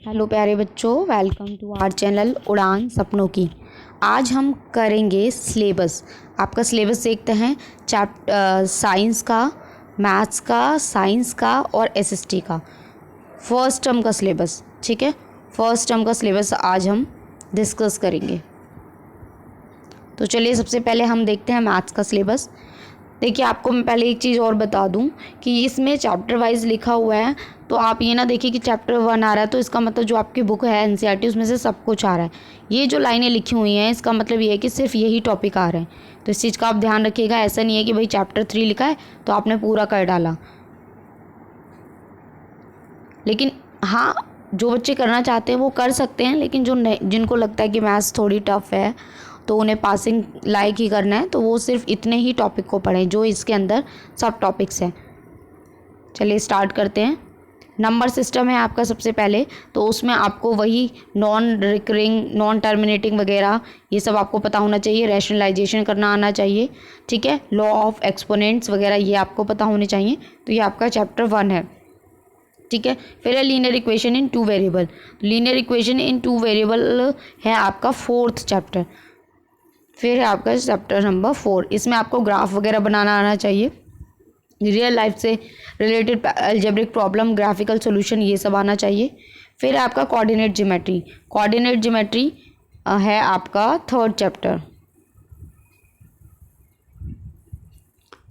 Hello प्यारे बच्चों, welcome to our channel उड़ान सपनों की। आज हम करेंगे सिलेबस। आपका सिलेबस देखते हैं। साइंस का, मैथ्स का, साइंस का और एसएसटी का फर्स्ट टर्म का सिलेबस। ठीक है, फर्स्ट टर्म का सिलेबस आज हम डिस्कस करेंगे। तो चलिए सबसे पहले हम देखते हैं मैथ्स का सिलेबस। देखिए, आपको मैं पहले एक चीज़ और बता दूं कि इसमें चैप्टर वाइज लिखा हुआ है, तो आप ये ना देखिए कि चैप्टर 1 आ रहा है तो इसका मतलब जो आपकी बुक है एनसीईआरटी उसमें से सब कुछ आ रहा है। ये जो लाइनें लिखी हुई हैं इसका मतलब ये है कि सिर्फ यही टॉपिक आ रहे हैं। तो इस चीज़ का आप ध्यान रखिएगा। ऐसा नहीं है कि भाई चैप्टर 3 लिखा है तो आपने पूरा कर डाला। लेकिन हाँ, जो बच्चे करना चाहते हैं वो कर सकते हैं, लेकिन जिनको लगता है कि मैथ्स थोड़ी टफ है तो उन्हें पासिंग लायक ही करना है, तो वो सिर्फ इतने ही टॉपिक को पढ़ें जो इसके अंदर सब टॉपिक्स हैं। चलिए स्टार्ट करते हैं। नंबर सिस्टम है आपका सबसे पहले, तो उसमें आपको वही नॉन रिकरिंग, नॉन टर्मिनेटिंग वगैरह ये सब आपको पता होना चाहिए। रैशनलाइजेशन करना आना चाहिए। ठीक है, लॉ ऑफ एक्सपोनेंट्स वगैरह ये आपको पता होने चाहिए। तो ये आपका चैप्टर 1 है। ठीक है, फिर है linear equation in 2 variable. Linear equation in 2 variable है आपका 4th चैप्टर। फिर है आपका चैप्टर नंबर 4। इसमें आपको ग्राफ वगैरह बनाना आना चाहिए। रियल लाइफ से related algebraic problem, graphical solution ये सब आना चाहिए। फिर है आपका कोऑर्डिनेट ज्योमेट्री। कोऑर्डिनेट ज्योमेट्री है आपका 3rd चैप्टर।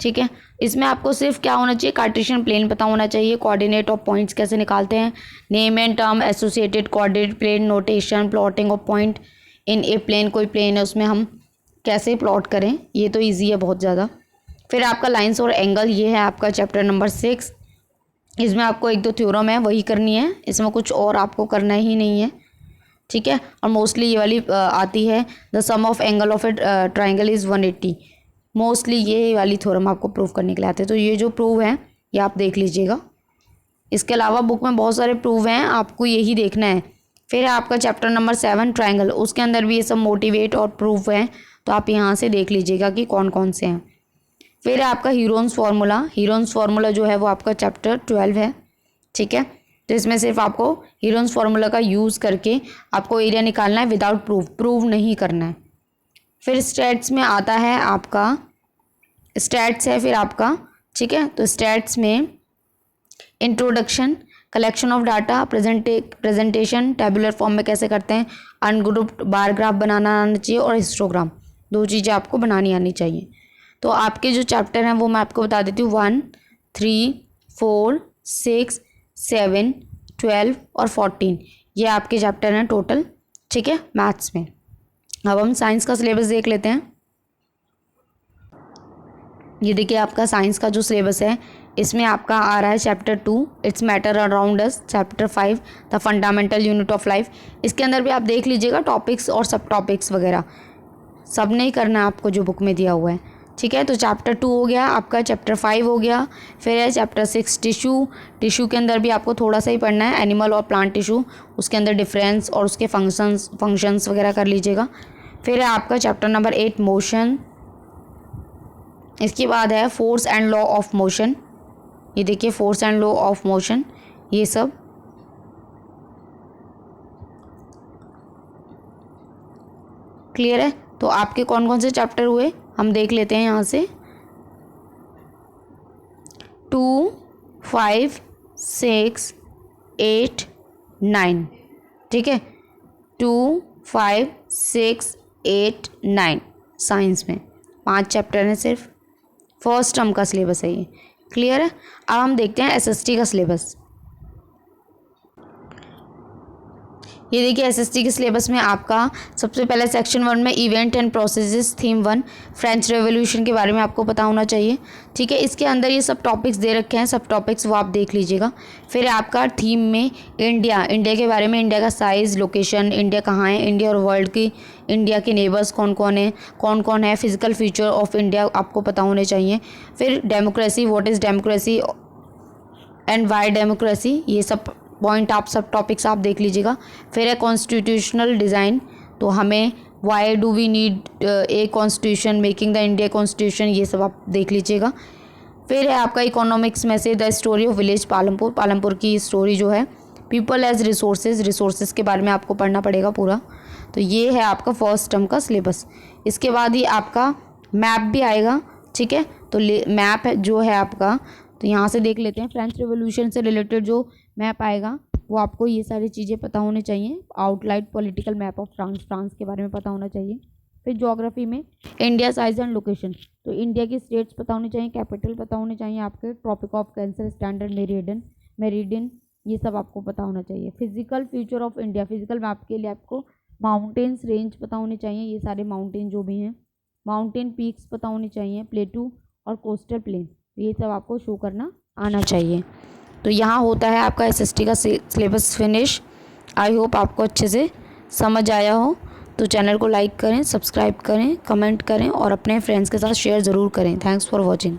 ठीक है, इसमें आपको सिर्फ क्या होना चाहिए, कार्टेशियन प्लेन पता होना चाहिए। कोऑर्डिनेट ऑफ पॉइंट्स कैसे निकालते हैं, name and term, associated coordinate plane, notation, plotting of point in a plane. कोई प्लेन है उसमें हम कैसे प्लॉट करें, ये तो इजी है बहुत ज़्यादा। फिर आपका लाइंस और एंगल, ये है आपका चैप्टर नंबर 6। इसमें आपको 1-2 थ्योरम है वही करनी है, इसमें कुछ और आपको करना ही नहीं है। ठीक है, और मोस्टली ये वाली आती है, the sum of angle of a triangle is 180। Mostly ये वाली थ्योरम आपको प्रूव करने के लिए आते हैं। तो ये जो प्रूव है ये आप देख लीजिएगा। इसके अलावा बुक में बहुत सारे प्रूव हैं, आपको यही देखना है। फिर है आपका चैप्टर नंबर 7 ट्राइंगल, उसके अंदर भी ये सब मोटिवेट और प्रूफ हैं, तो आप यहाँ से देख लीजिएगा कि कौन कौन से हैं। फिर है आपका हीरोन्स फार्मूला। हीरोन्स फार्मूला जो है वो आपका चैप्टर 12 है। ठीक है, तो इसमें सिर्फ आपको हीरोन्स फार्मूला का यूज़ करके आपको एरिया निकालना है, विदाउट प्रूव नहीं करना है। फिर स्टैट्स में आता है आपका, स्टैट्स है फिर आपका। ठीक है, तो स्टैट्स में introduction, collection of data, presentation tabular form में कैसे करते हैं, अनग्रुप्ड बार ग्राफ बनाना आना चाहिए, और हिस्टोग्राम। 2 चीज़ें आपको बनानी आनी चाहिए। तो आपके जो चैप्टर हैं वो मैं आपको बता देती हूँ, 1, 3, 4, 6, 7, 12 और 14, ये आपके चैप्टर हैं टोटल। ठीक है, मैथ्स में। अब हम साइंस का सिलेबस देख लेते हैं। ये देखिए आपका साइंस का जो सिलेबस है इसमें आपका आ रहा है chapter 2 it's matter around us, chapter 5 the fundamental unit of life. इसके अंदर भी आप देख लीजिएगा टॉपिक्स और सब टॉपिक्स वगैरह सब नहीं करना है आपको जो बुक में दिया हुआ है। ठीक है, तो चैप्टर 2 हो गया आपका, चैप्टर 5 हो गया। फिर है चैप्टर 6 टिश्यू। टिश्यू के अंदर भी आपको थोड़ा सा ही पढ़ना है, एनिमल और प्लांट टिश्यू, उसके अंदर डिफरेंस और उसके फंक्शंस वगैरह कर लीजिएगा। फिर है आपका चैप्टर नंबर 8 मोशन। इसके बाद है force and law of motion. ये देखिए force and law of motion, ये सब। क्लियर है, तो आपके कौन कौन से चैप्टर हुए हम देख लेते हैं यहाँ से। 2, 5, 6, 8, 9। ठीक है, 2, 5, 6, 8, 9 साइंस में 5 चैप्टर हैं सिर्फ। फर्स्ट टर्म का सिलेबस है ये। क्लियर है, अब हम देखते हैं एसएसटी का सिलेबस। ये देखिए एसएसटी के सिलेबस में आपका सबसे पहले सेक्शन 1 में event and processes, theme 1 French revolution के बारे में आपको पता होना चाहिए। ठीक है, इसके अंदर ये सब टॉपिक्स दे रखे हैं, सब टॉपिक्स वो आप देख लीजिएगा। फिर आपका थीम में इंडिया के बारे में, इंडिया का साइज़, लोकेशन, इंडिया कहाँ है, इंडिया और वर्ल्ड की, इंडिया के नेबर्स कौन कौन है, फिजिकल फीचर ऑफ इंडिया आपको पता होने चाहिए। फिर democracy, what is democracy and Y democracy, ये सब पॉइंट आप सब टॉपिक्स आप देख लीजिएगा। फिर है कॉन्स्टिट्यूशनल डिज़ाइन, तो हमें why do we need a constitution, making the India constitution, ये सब आप देख लीजिएगा। फिर है आपका इकोनॉमिक्स में से the story of village Palampur, Palampur की स्टोरी जो है पीपल एज रिसोर्सेज, रिसोर्सेज के बारे में आपको पढ़ना पड़ेगा पूरा। तो ये है आपका फर्स्ट टर्म का सिलेबस। इसके बाद ही आपका मैप भी आएगा, ठीक है। तो मैप जो है आपका, तो यहाँ से देख लेते हैं। फ्रेंच रिवॉल्यूशन से रिलेटेड जो मैप आएगा वो आपको ये सारी चीज़ें पता होनी चाहिए। Outline political map of France, France के बारे में पता होना चाहिए। फिर ज्योग्राफी में इंडिया साइज एंड लोकेशन, तो इंडिया की स्टेट्स पता होनी चाहिए, कैपिटल पता होनी चाहिए आपके, tropic of cancer, standard meridian ये सब आपको पता होना चाहिए। Physical feature of India, physical map के लिए आपको माउंटेन्स रेंज पता होने चाहिए, ये सारे माउंटेन जो भी हैं, माउंटेन पीक्स पता होनी चाहिए, प्लेटू और कोस्टल प्लेन, ये सब आपको शो करना आना चाहिए। तो यहाँ होता है आपका एसएसटी का सिलेबस फिनिश। आई होप आपको अच्छे से समझ आया हो। तो चैनल को लाइक करें, सब्सक्राइब करें, कमेंट करें और अपने फ्रेंड्स के साथ शेयर ज़रूर करें। Thanks for watching.